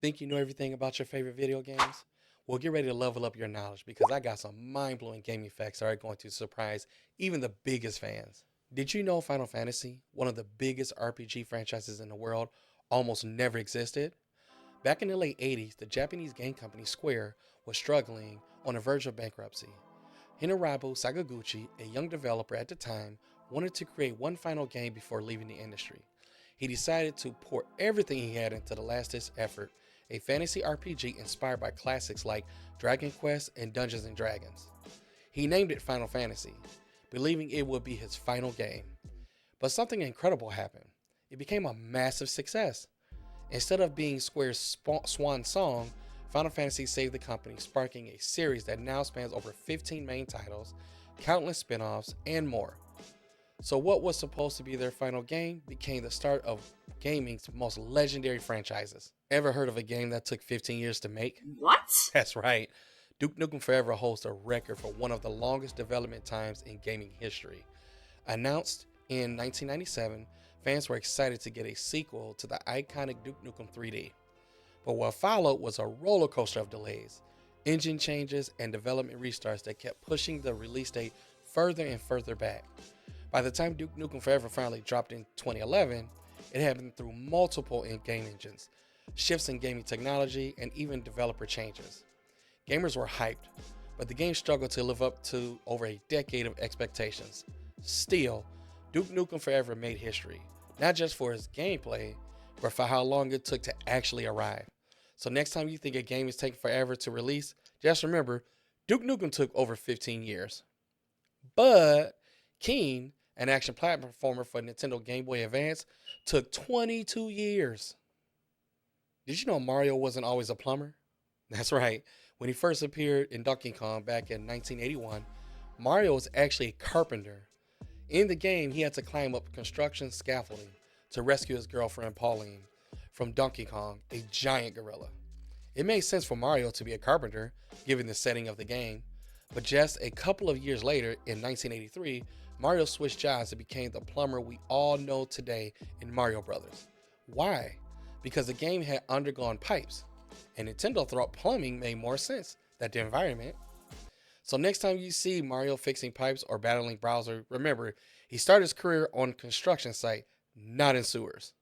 Think you know everything about your favorite video games? Well, get ready to level up your knowledge because I got some mind blowing gaming facts that are going to surprise even the biggest fans. Did you know Final Fantasy, one of the biggest RPG franchises in the world, almost never existed? Back in the late 80s, the Japanese game company Square was struggling on the verge of bankruptcy. Hinarabu Sakaguchi, a young developer at the time, wanted to create one final game before leaving the industry. He decided to pour everything he had into the last ditch effort, a fantasy RPG inspired by classics like Dragon Quest and Dungeons and Dragons. He named it Final Fantasy, believing it would be his final game. But something incredible happened. It became a massive success. Instead of being Square's swan song, Final Fantasy saved the company, sparking a series that now spans over 15 main titles, countless spin offs, and more. So, what was supposed to be their final game became the start of gaming's most legendary franchises. Ever heard of a game that took 15 years to make? What? That's right. Duke Nukem Forever holds a record for one of the longest development times in gaming history. Announced in 1997, fans were excited to get a sequel to the iconic Duke Nukem 3D. But what followed was a roller coaster of delays, engine changes, and development restarts that kept pushing the release date further and further back. By the time Duke Nukem Forever finally dropped in 2011, it had been through multiple game engines, shifts in gaming technology, and even developer changes. Gamers were hyped, but the game struggled to live up to over a decade of expectations. Still, Duke Nukem Forever made history, not just for its gameplay, but for how long it took to actually arrive. So next time you think a game is taking forever to release, just remember, Duke Nukem took over 15 years. But Keen, an action platformer for Nintendo Game Boy Advance, took 22 years. Did you know Mario wasn't always a plumber? That's right. When he first appeared in Donkey Kong back in 1981, Mario was actually a carpenter. In the game, he had to climb up construction scaffolding to rescue his girlfriend Pauline from Donkey Kong, a giant gorilla. It made sense for Mario to be a carpenter, given the setting of the game, but just a couple of years later, in 1983, Mario switched jobs and became the plumber we all know today in Mario Brothers. Why? Because the game had undergone pipes, and Nintendo thought plumbing made more sense than the environment. So next time you see Mario fixing pipes or battling Bowser, remember, he started his career on a construction site, not in sewers.